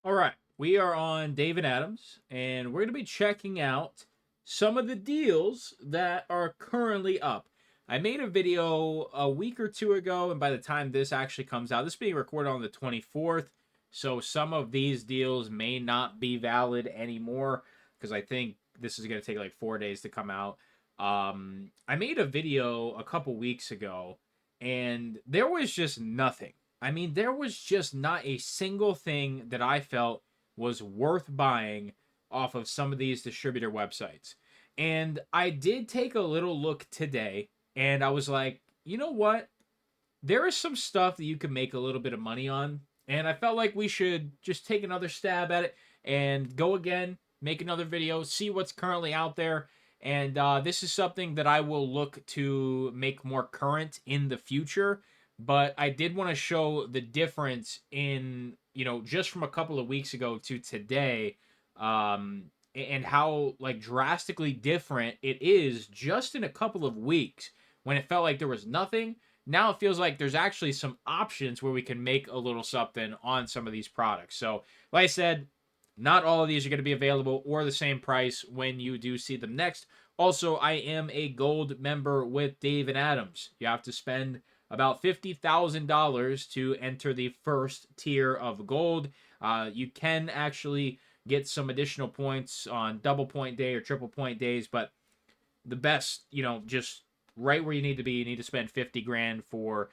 All right, we are on David Adams, and we're going to be checking out some of the deals that are currently up. I made a video a week or two ago, and by the time this actually comes out, this is being recorded on the 24th, so some of these deals may not be valid anymore because I think this is going to take like 4 days to come out. I made a video a couple weeks ago, and there was just nothing. I mean, there was just not a single thing that I felt was worth buying off of some of these distributor websites. And I did take a little look today and I was like, you know what? There is some stuff that you can make a little bit of money on. And I felt like we should just take another stab at it and go again, make another video, see what's currently out there. And this is something that I will look to make more current in the future, but I did want to show the difference in, just from a couple of weeks ago to today, and how like drastically different it is just in a couple of weeks. When it felt like there was nothing, now it feels like there's actually some options where we can make a little something on some of these products. So like I said, not all of these are going to be available or the same price when you do see them next. Also, I am a gold member with David Adams. You have to spend about $50,000 to enter the first tier of gold. You can actually get some additional points on double point day or triple point days, but the best, just right where you need to be, you need to spend 50 grand for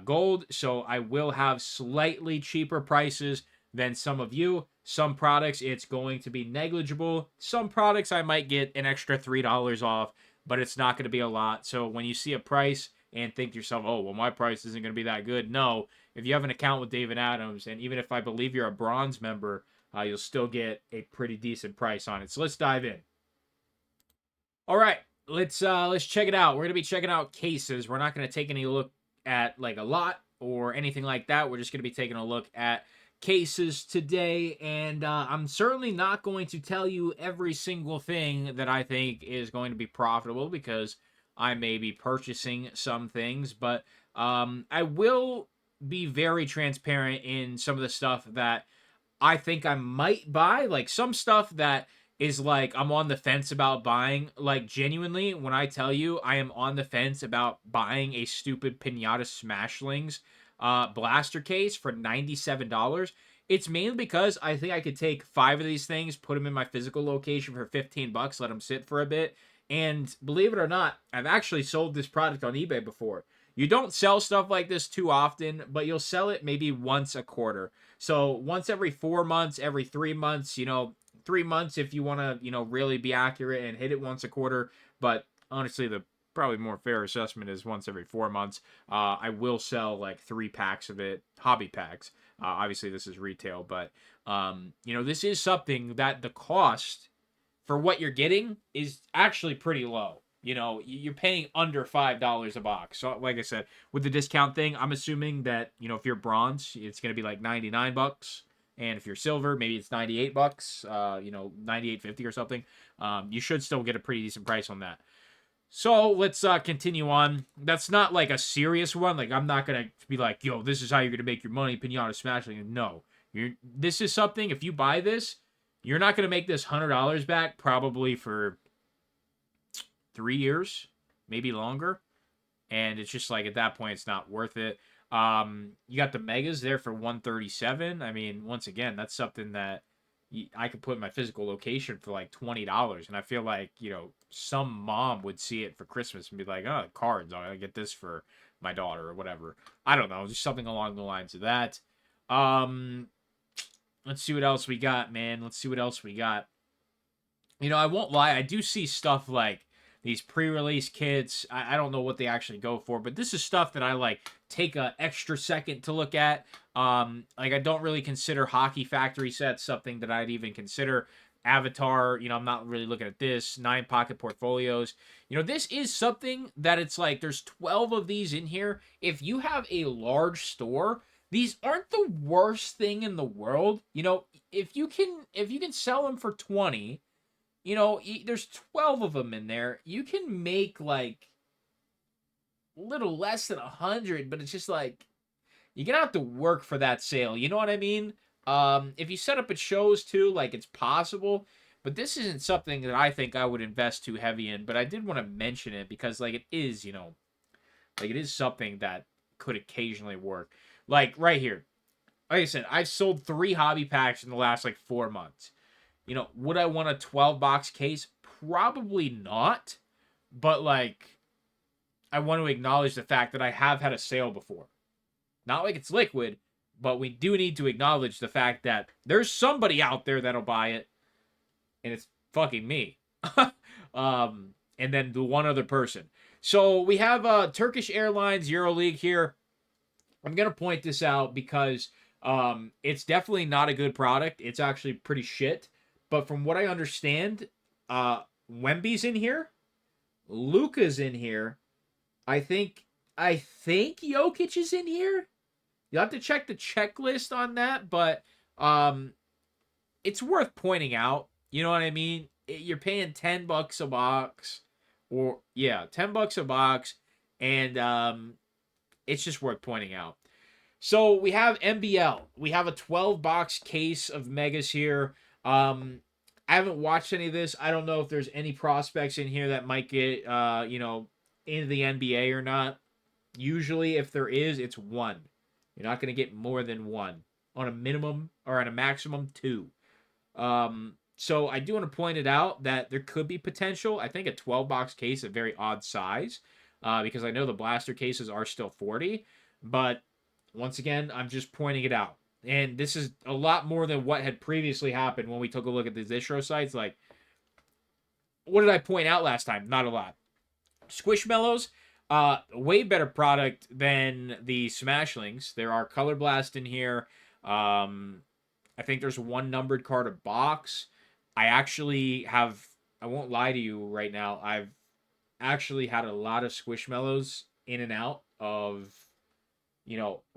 gold. So I will have slightly cheaper prices than some of you. Some products, it's going to be negligible. Some products, I might get an extra $3 off, but it's not going to be a lot. So when you see a price and think to yourself, oh, well, my price isn't going to be that good. No, if you have an account with David Adams, and even if I believe you're a bronze member, you'll still get a pretty decent price on it. So let's dive in. All right, let's check it out. We're going to be checking out cases. We're not going to take any look at like a lot or anything like that. We're just going to be taking a look at cases today, and I'm certainly not going to tell you every single thing that I think is going to be profitable because I may be purchasing some things, but I will be very transparent in some of the stuff that I think I might buy, like some stuff that is like I'm on the fence about buying. Like genuinely, when I tell you I am on the fence about buying a stupid Pinata Smashlings blaster case for $97, it's mainly because I think I could take 5 of these things, put them in my physical location for 15 bucks, let them sit for a bit. And believe it or not, I've actually sold this product on eBay before. You don't sell stuff like this too often, but you'll sell it maybe once a quarter. So once every 4 months, every 3 months, 3 months if you want to, really be accurate and hit it once a quarter. But honestly, the probably more fair assessment is once every 4 months. I will sell like 3 packs of it, hobby packs. Obviously, this is retail, but this is something that the cost for what you're getting is actually pretty low. You're paying under $5 a box. So, like I said, with the discount thing, I'm assuming that if you're bronze, it's going to be like 99 bucks. And if you're silver, maybe it's 98 bucks, 98.50 or something. You should still get a pretty decent price on that. So let's continue on. That's not like a serious one. Like I'm not gonna be like, yo, this is how you're gonna make your money, Pinata Smashing. No, this is something. If you buy this, you're not gonna make this $100 back probably for 3 years, maybe longer. And it's just like at that point, it's not worth it. You got the megas there for 137. I mean, once again, that's something that I could put in my physical location for like $20, and I feel like some mom would see it for Christmas and be like, "Oh, cards! I'll get this for my daughter or whatever." I don't know, just something along the lines of that. Let's see what else we got, man. Let's see what else we got. I won't lie, I do see stuff like these pre-release kits. I don't know what they actually go for, but this is stuff that I like take a extra second to look at. Like I don't really consider Hockey Factory sets something that I'd even consider. Avatar, I'm not really looking at this. 9 pocket portfolios. This is something that it's like there's 12 of these in here. If you have a large store, these aren't the worst thing in the world. If you can sell them for 20, there's 12 of them in there. You can make like a little less than 100, but it's just like you're gonna have to work for that sale. You know what I mean? If you set up at shows too, like it's possible, but this isn't something that I think I would invest too heavy in. But I did want to mention it because like it is, like it is something that could occasionally work. Like right here, like I said, I've sold 3 hobby packs in the last like 4 months. Would I want a 12 box case? Probably not. But like, I want to acknowledge the fact that I have had a sale before. Not like it's liquid, but we do need to acknowledge the fact that there's somebody out there that'll buy it, and it's fucking me. And then the one other person. So we have Turkish Airlines EuroLeague here. I'm gonna point this out because it's definitely not a good product. It's actually pretty shit. But from what I understand, Wemby's in here, Luka's in here. I think Jokic is in here. You'll have to check the checklist on that, but it's worth pointing out. You know what I mean? You're paying $10 a box, or yeah, $10 a box, and it's just worth pointing out. So we have NBL. We have a 12 box case of megas here. I haven't watched any of this. I don't know if there's any prospects in here that might get into the NBA or not. Usually, if there is, it's one. You're not going to get more than one on a minimum or on a maximum 2. So I do want to point it out that there could be potential. I think a 12 box case is a very odd size because I know the blaster cases are still 40. But once again, I'm just pointing it out. And this is a lot more than what had previously happened when we took a look at the distro sites. Like, what did I point out last time? Not a lot. Squishmallows, way better product than the Smashlings. There are Color Blast in here. I think there's one numbered card a box. I won't lie to you right now, I've actually had a lot of Squishmallows in and out of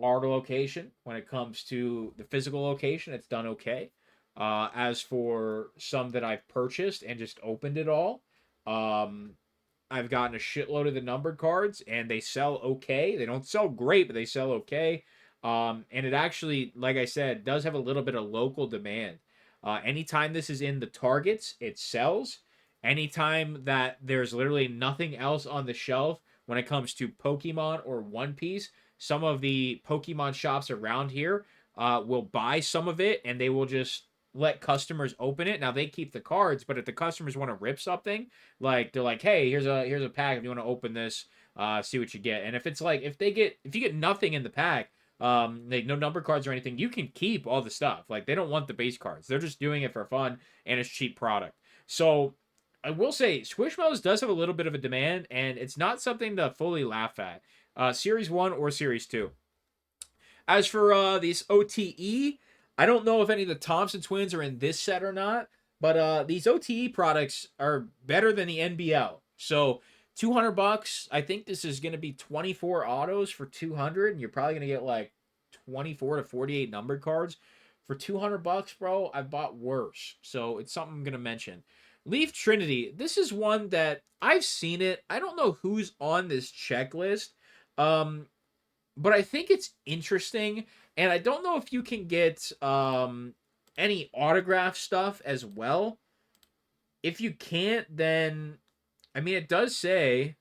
our location. When it comes to the physical location, it's done okay. As for some that I've purchased and just opened it all, I've gotten a shitload of the numbered cards, and they sell okay. They don't sell great, but they sell okay. And it actually, like I said, does have a little bit of local demand. Anytime this is in the Targets, it sells. Anytime that there's literally nothing else on the shelf when it comes to Pokemon or One Piece, some of the Pokemon shops around here will buy some of it, and they will just let customers open it. Now they keep the cards, but if the customers want to rip something, like they're like, "Hey, here's a pack. If you want to open this, see what you get." And if it's like if you get nothing in the pack, like no number cards or anything, you can keep all the stuff. Like they don't want the base cards. They're just doing it for fun, and it's cheap product. So I will say Squishmallows does have a little bit of a demand, and it's not something to fully laugh at. Series 1 or Series 2. As for these OTE, I don't know if any of the Thompson twins are in this set or not, but these OTE products are better than the NBL. So $200, I think this is going to be 24 autos for 200, and you're probably going to get like 24 to 48 numbered cards. For $200, bro, I've bought worse. So it's something I'm going to mention. Leaf Trinity, this is one that I've seen it. I don't know who's on this checklist. But I think it's interesting, and I don't know if you can get any autograph stuff as well. If you can't, then I mean it does say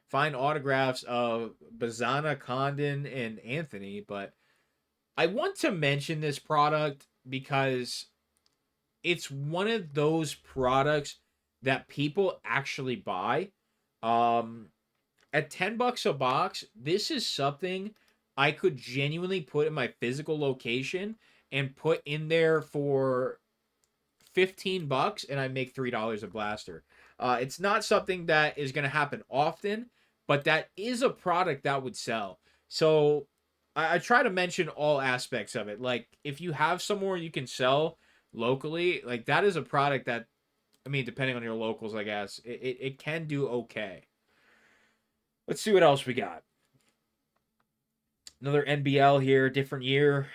find autographs of Bazana, Condon, and Anthony, but I want to mention this product because it's one of those products that people actually buy. At $10 a box, this is something I could genuinely put in my physical location and put in there for $15 and I make $3 a blaster. It's not something that is going to happen often, but that is a product that would sell. So I try to mention all aspects of it. Like if you have somewhere you can sell locally, like that is a product that, I mean, depending on your locals, I guess, it can do okay. Let's see what else we got. Another NBL here, different year.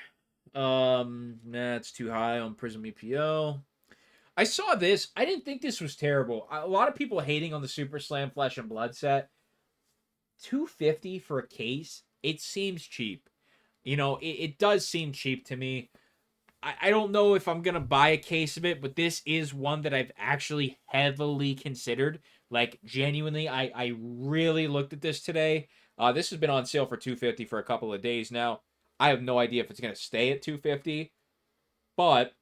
Nah, it's too high on Prism EPO. I saw this. I didn't think this was terrible. A lot of people hating on the Super Slam Flesh and Blood set. $250 for a case. It seems cheap. it does seem cheap to me. I don't know if I'm gonna buy a case of it, but this is one that I've actually heavily considered. Like genuinely, I really looked at this today. This has been on sale for 250 for a couple of days now. I have no idea if it's gonna stay at 250, but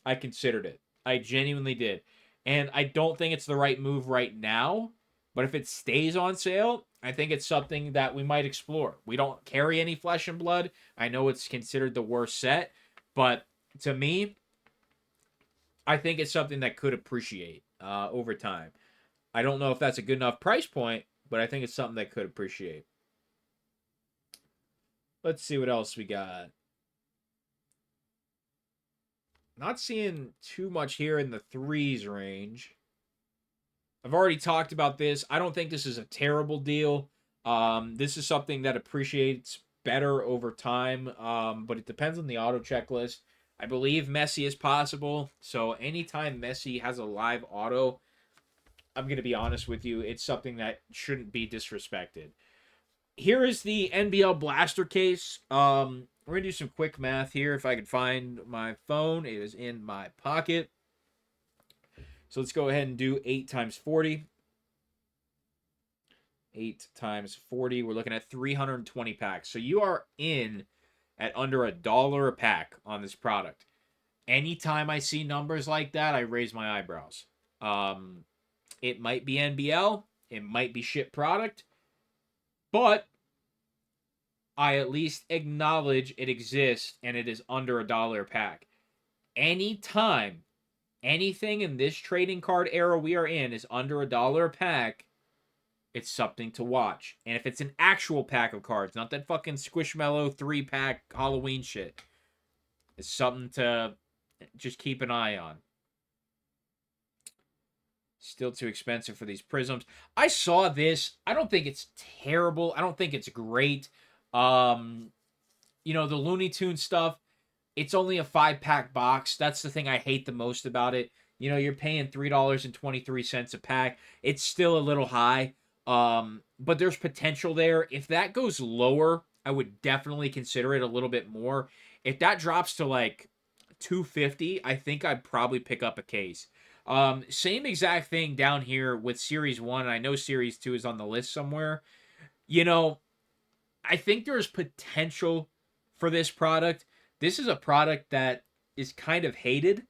I considered it. I genuinely did. And I don't think it's the right move right now, but if it stays on sale, I think it's something that we might explore. We don't carry any flesh and blood. I know it's considered the worst set, but to me, I think it's something that could appreciate over time. I don't know if that's a good enough price point, but I think it's something that could appreciate. Let's see what else we got. Not seeing too much here in the threes range. I've already talked about this. I don't think this is a terrible deal. This is something that appreciates better over time, but it depends on the auto checklist. I believe Messi is possible. So anytime Messi has a live auto, I'm going to be honest with you, it's something that shouldn't be disrespected. Here is the NBL Blaster case. We're going to do some quick math here. If I can find my phone, it is in my pocket. So let's go ahead and do 8 times 40. 8 times 40. We're looking at 320 packs. So you are in at under $1 a pack on this product. Anytime I see numbers like that, I raise my eyebrows. It might be NBL. It might be shit product. But I at least acknowledge it exists and it is under $1 a pack. Anytime anything in this trading card era we are in is under $1 a pack, it's something to watch. And if it's an actual pack of cards, not that fucking Squishmallow 3-pack Halloween shit, it's something to just keep an eye on. Still too expensive for these prisms. I saw this. I don't think it's terrible. I don't think it's great. The Looney Tunes stuff, it's only a 5-pack box. That's the thing I hate the most about it. You're paying $3.23 a pack. It's still a little high. But there's potential there. If that goes lower, I would definitely consider it a little bit more. If that drops to like $250, I think I'd probably pick up a case. Same exact thing down here with Series 1. And I know Series 2 is on the list somewhere. I think there's potential for this product. This is a product that is kind of hated.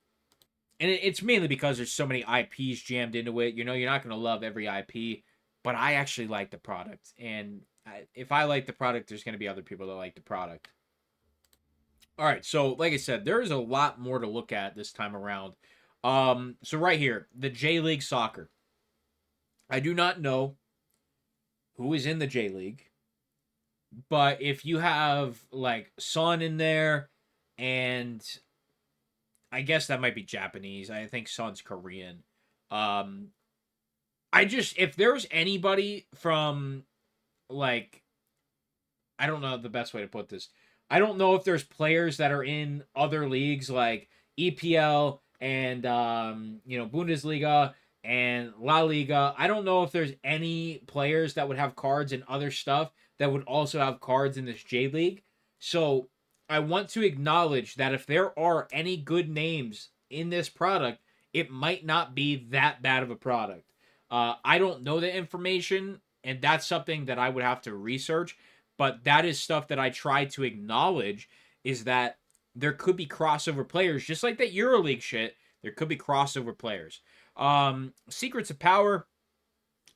And it's mainly because there's so many IPs jammed into it. You're not going to love every IP. But I actually like the product. And if I like the product, there's going to be other people that like the product. All right. So, like I said, there is a lot more to look at this time around. So right here, the J League Soccer. I do not know who is in the J League. But if you have, like, Son in there, and I guess that might be Japanese. I think Son's Korean. If there's anybody from, like, I don't know the best way to put this. I don't know if there's players that are in other leagues like EPL and, Bundesliga and La Liga. I don't know if there's any players that would have cards in other stuff that would also have cards in this J League. So I want to acknowledge that if there are any good names in this product, it might not be that bad of a product. I don't know the information, and that's something that I would have to research. But that is stuff that I try to acknowledge, is that there could be crossover players, just like that EuroLeague shit. There could be crossover players. Secrets of Power.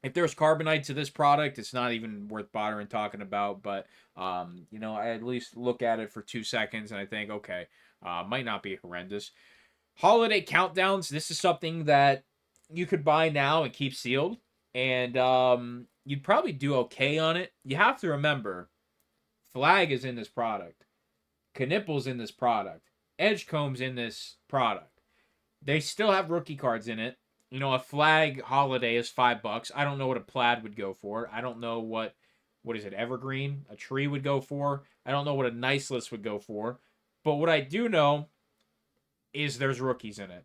If there's carbonite to this product, it's not even worth bothering talking about. But I at least look at it for 2 seconds and I think, okay, might not be horrendous. Holiday countdowns. This is something that you could buy now and keep sealed, and you'd probably do okay on it. You have to remember, Flag is in this product, Knippel's in this product, Edgecomb's in this product. They still have rookie cards in it. A Flag Holiday is $5. I don't know what a plaid would go for. I don't know what is it, Evergreen, a tree would go for. I don't know what a nice list would go for. But what I do know is there's rookies in it.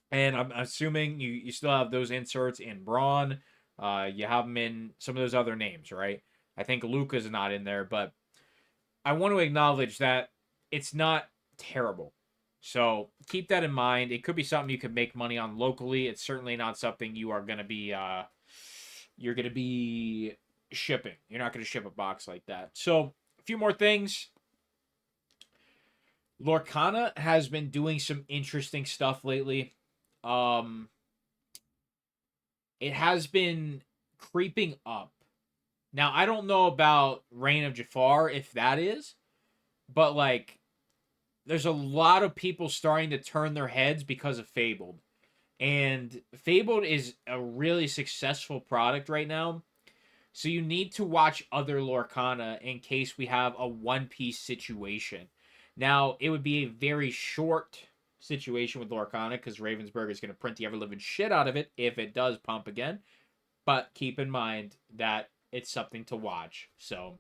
And I'm assuming you still have those inserts in Braun. You have them in some of those other names, right? I think Luka's not in there, but I want to acknowledge that it's not terrible. So keep that in mind. It could be something you could make money on locally. It's certainly not something you are going to be you're going to be shipping. You're not going to ship a box like that. So a few more things. Lorcana has been doing some interesting stuff lately. Um, it has been creeping up. Now I don't know about Reign of Jafar if that is, but like there's a lot of people starting to turn their heads because of Fabled. And Fabled is a really successful product right now. So you need to watch other Lorcana in case we have a One Piece situation. Now, it would be a very short situation with Lorcana because Ravensburg is going to print the ever-living shit out of it if it does pump again. But keep in mind that it's something to watch. So,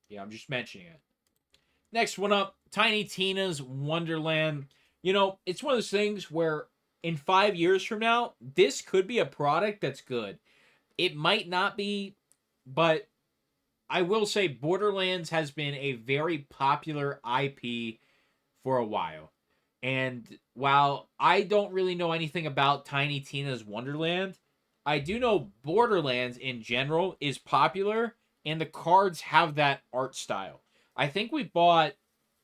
yeah, I'm just mentioning it. Next one up, Tiny Tina's Wonderland. You know, it's one of those things where in 5 years from now, this could be a product that's good. It might not be, but I will say Borderlands has been a very popular IP for a while. And while I don't really know anything about Tiny Tina's Wonderland, I do know Borderlands in general is popular and the cards have that art style. I think we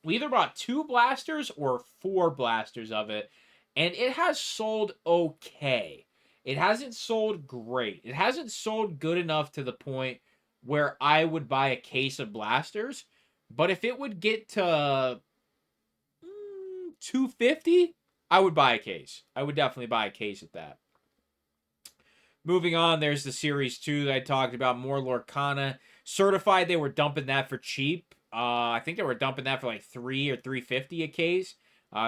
either bought 2 blasters or 4 blasters of it, and it has sold okay. It hasn't sold great. It hasn't sold good enough to the point where I would buy a case of blasters. But if it would get to 250, I would buy a case. I would definitely buy a case at that. Moving on, there's the Series 2 that I talked about, more Lorcana. Certified, they were dumping that for cheap. I think they were dumping that for like $3 or $3.50 a case.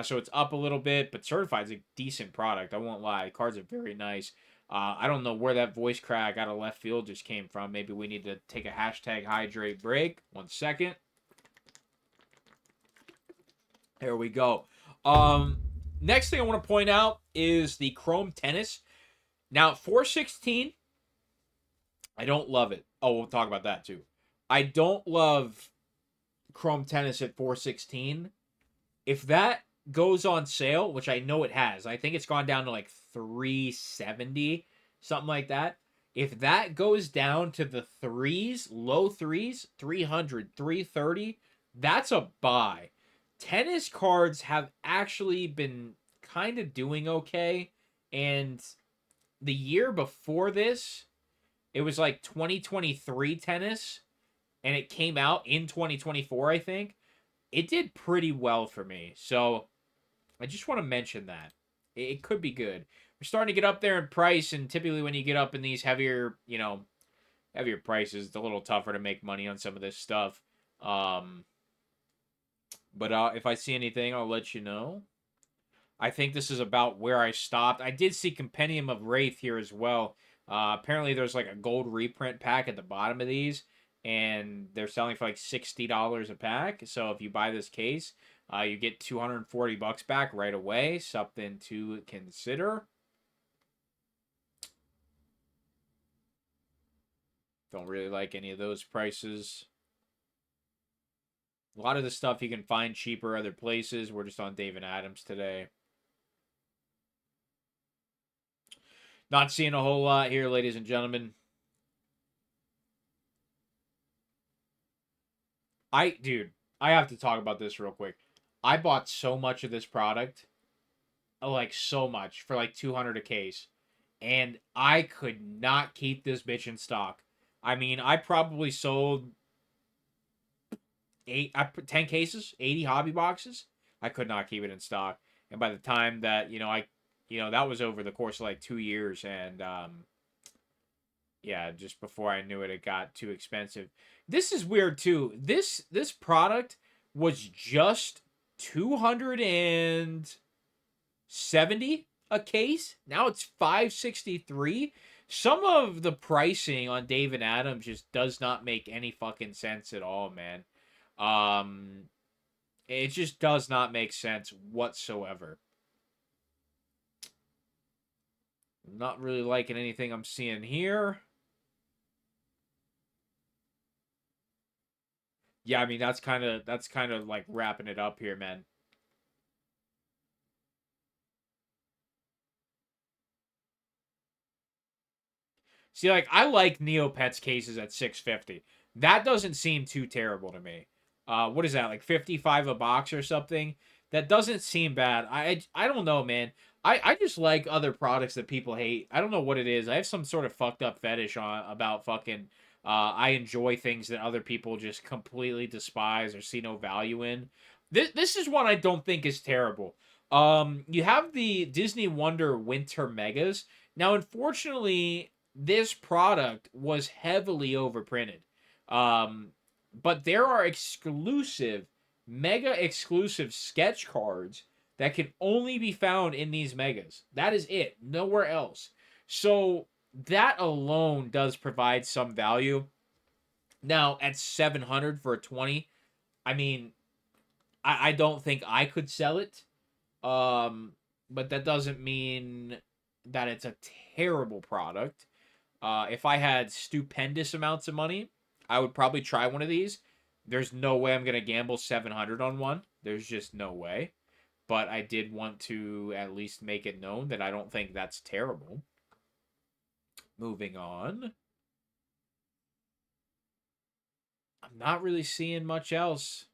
So it's up a little bit, but Certified is a decent product. I won't lie. Cards are very nice. I don't know where that voice crack out of left field just came from. Maybe we need to take a hashtag hydrate break. 1 second. There we go. Next thing I want to point out is the Chrome Tennis. Now, 416, I don't love it. Oh, we'll talk about that too. I don't love Chrome Tennis at 416. If that goes on sale, which I know it has, I think it's gone down to like 370, something like that. If that goes down to the threes, low threes, 300, 330, that's a buy. Tennis cards have actually been kind of doing okay. And the year before this, it was like 2023 tennis, and it came out in 2024, I think. It did pretty well for me. So I just want to mention that. It could be good. We're starting to get up there in price, and typically when you get up in these heavier, heavier prices, it's a little tougher to make money on some of this stuff. But if I see anything, I'll let you know. I think this is about where I stopped. I did see Compendium of Wraith here as well. Apparently, there's like a gold reprint pack at the bottom of these, and they're selling for like $60 a pack. So if you buy this case, you get $240 back right away. Something to consider. Don't really like any of those prices. A lot of the stuff you can find cheaper other places. We're just on David Adams today. Not seeing a whole lot here, ladies and gentlemen. Dude, I have to talk about this real quick. I bought so much of this product, like so much, for like 200 a case, and I could not keep this bitch in stock. I mean, I probably sold 10 cases, 80 hobby boxes. I could not keep it in stock, and by the time that that was over the course of like 2 years, and yeah, just before I knew it, it got too expensive. This is weird too. This product was just 270 a case. Now it's 563. Some of the pricing on David Adams just does not make any fucking sense at all, man. It just does not make sense whatsoever. Not really liking anything I'm seeing here. Yeah, I mean that's kind of like wrapping it up here, man. See, like I like Neopets cases at 650. That doesn't seem too terrible to me. What is that, like 55 a box or something? That doesn't seem bad. I don't know, man. I just like other products that people hate. I don't know what it is. I have some sort of fucked up fetish on about fucking. I enjoy things that other people just completely despise or see no value in. This is one I don't think is terrible. You have the Disney Wonder Winter Megas. Now, unfortunately, this product was heavily overprinted. Um, but there are exclusive, mega exclusive sketch cards that can only be found in these megas. That is it, nowhere else. So that alone does provide some value. Now at 700 for a 20, I mean, I don't think I could sell it. But that doesn't mean that it's a terrible product. If I had stupendous amounts of money, I would probably try one of these. There's no way I'm gonna gamble 700 on one. There's just no way. But I did want to at least make it known that I don't think that's terrible. Moving on. I'm not really seeing much else.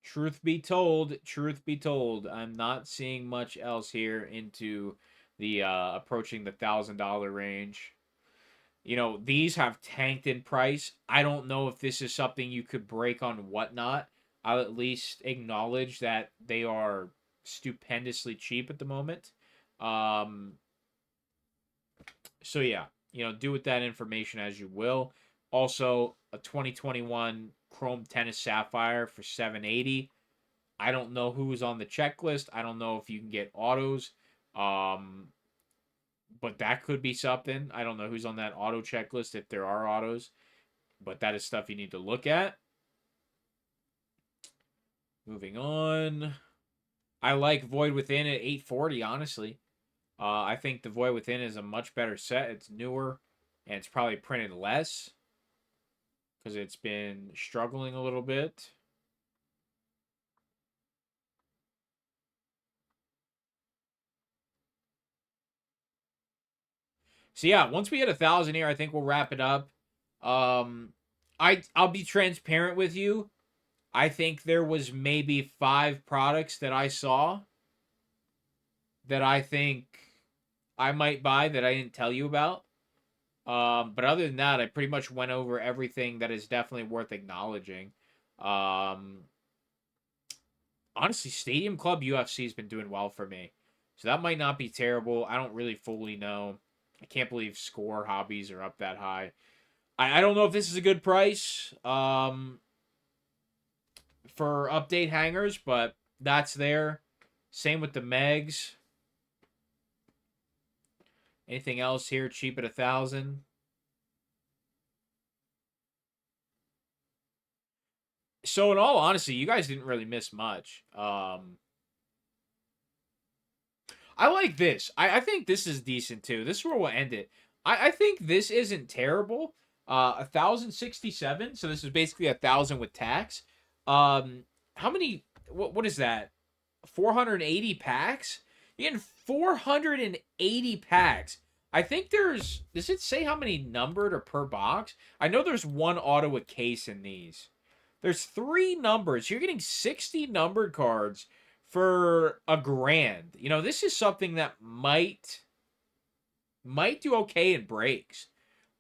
Truth be told, I'm not seeing much else here into the approaching the $1,000 range. You know, these have tanked in price. I don't know if this is something you could break on Whatnot. I'll at least acknowledge that they are stupendously cheap at the moment. Um, so yeah, you know, do with that information as you will. Also, a 2021 Chrome Tennis Sapphire for 780. I don't know who's on the checklist. I don't know if you can get autos. Um, but that could be something. I don't know who's on that auto checklist if there are autos, but that is stuff you need to look at. Moving on. I like Void Within at 840, honestly. I think the Void Within is a much better set. It's newer and it's probably printed less because it's been struggling a little bit. So yeah, once we hit 1,000 here, I think we'll wrap it up. Um, I'll be transparent with you. I think there was maybe 5 products that I saw that I think I might buy that I didn't tell you about. But other than that, I pretty much went over everything that is definitely worth acknowledging. Um, Honestly, Stadium Club UFC has been doing well for me, so that might not be terrible. I don't really fully know. I can't believe Score Hobbies are up that high. I don't know if this is a good price for update hangers, but that's there. Same with the Megs. Anything else here cheap at 1,000? So in all honesty, you guys didn't really miss much. I like this. I think this is decent too. This is where we'll end it. I think this isn't terrible. 1,067. So this is basically 1,000 with tax. How many? What is that? 480 packs. You get 480 packs. I think there's. Does it say how many numbered or per box? I know there's one auto a case in these. There's 3 numbers. You're getting 60 numbered cards for a grand. You know, this is something that might do okay in breaks.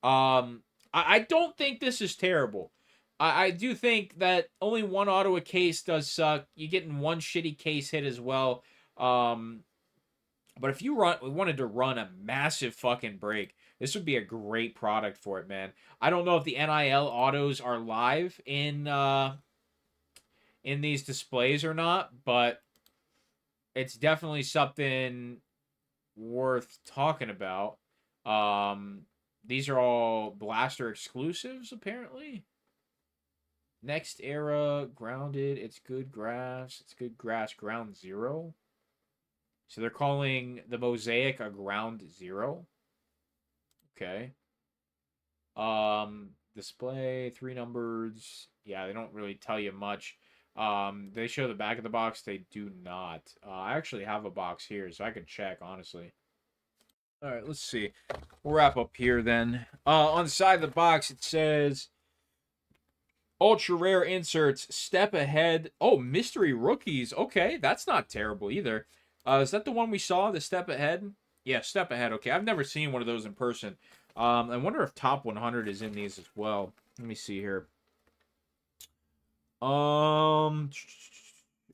I don't think this is terrible. I do think that only one auto a case does suck. You getting one shitty case hit as well. But if you wanted to run a massive fucking break, this would be a great product for it, man. I don't know if the NIL autos are live in these displays or not, but it's definitely something worth talking about. Um, these are all Blaster exclusives, apparently. Next era, grounded. It's good grass. It's good grass. Ground zero. So they're calling the mosaic a ground zero. Okay. Display 3 numbers. Yeah, they don't really tell you much. They show the back of the box. They do not. I actually have a box here, so I can check, honestly. All right, let's see. We'll wrap up here then. On the side of the box, it says ultra rare inserts, step ahead. Oh, mystery rookies. Okay, that's not terrible either. Is that the one we saw, the step ahead? Yeah, step ahead. Okay, I've never seen one of those in person. I wonder if top 100 is in these as well. Let me see here.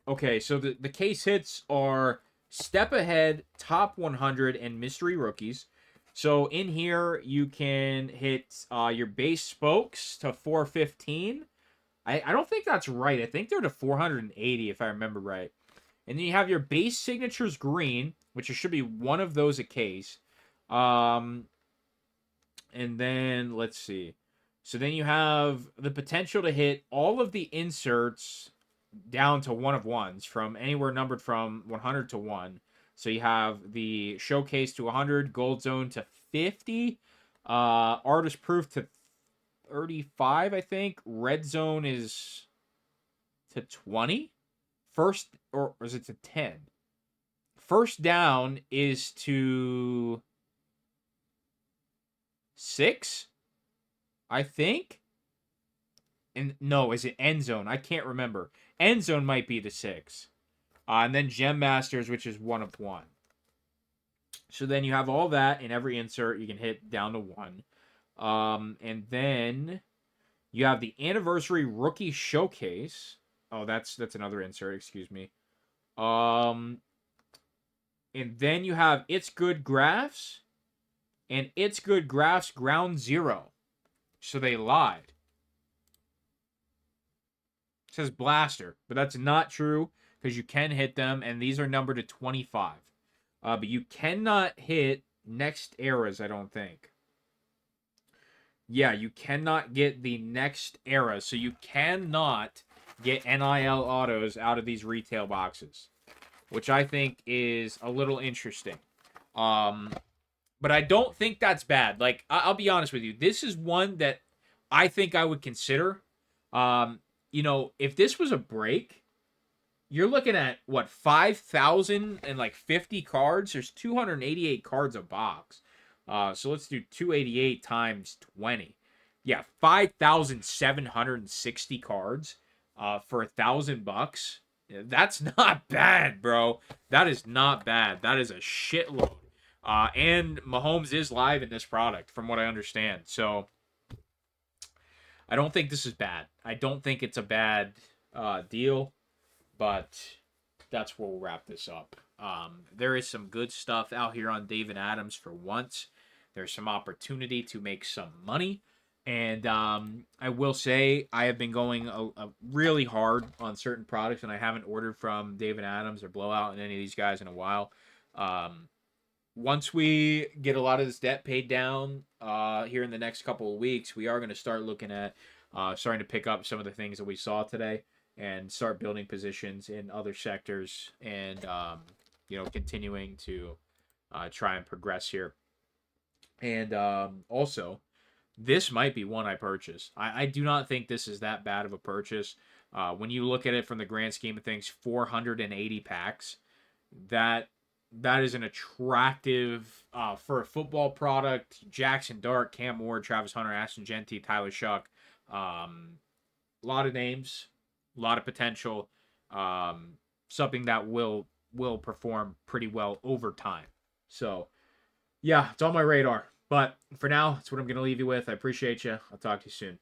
Okay, so the case hits are step ahead, top 100, and mystery rookies. So in here, you can hit your base spokes to 415. I don't think that's right. I think they're to 480 if I remember right. And then you have your base signatures green, which should be one of those a case. And then let's see. So then you have the potential to hit all of the inserts down to 1 of 1s from anywhere numbered from 100 to 1. So you have the showcase to 100, gold zone to 50, artist proof to 35, I think. Red zone is to 20. First, or is it to 10? First down is to 6, I think. And no, is it end zone? I can't remember. End zone might be the 6. And then Gem Masters, which is 1 of 1. So then you have all that in every insert. You can hit down to 1. And then you have the Anniversary Rookie Showcase. Oh, that's another insert, excuse me. And then you have It's Good Graphs and It's Good Graphs Ground Zero. So they lied. It says Blaster, but that's not true because you can hit them, and these are numbered to 25. But you cannot hit next eras, I don't think. Yeah, you cannot get the next era, so you cannot get NIL autos out of these retail boxes, which I think is a little interesting. But I don't think that's bad. Like, I'll be honest with you. This is one that I think I would consider. If this was a break, you're looking at, what, 5,050 cards? There's 288 cards a box. So let's do 288 times 20. Yeah, 5,760 cards for $1,000. That's not bad, bro. That is not bad. That is a shitload. And Mahomes is live in this product, from what I understand. So I don't think this is bad. I don't think it's a bad deal, but that's where we'll wrap this up. There is some good stuff out here on David Adams for once. There's some opportunity to make some money. And I will say I have been going a really hard on certain products, and I haven't ordered from David Adams or Blowout and any of these guys in a while. Once we get a lot of this debt paid down here in the next couple of weeks, we are going to start looking at starting to pick up some of the things that we saw today and start building positions in other sectors and, continuing to try and progress here. And also, this might be one I purchase. I do not think this is that bad of a purchase. When you look at it from the grand scheme of things, 480 packs, that is an attractive for a football product. Jackson Dart, Cam Ward, Travis Hunter, Ashton Genty, Tyler Shuck. A lot of names, a lot of potential. Something that will perform pretty well over time. So, yeah, it's on my radar. But for now, that's what I'm going to leave you with. I appreciate you. I'll talk to you soon.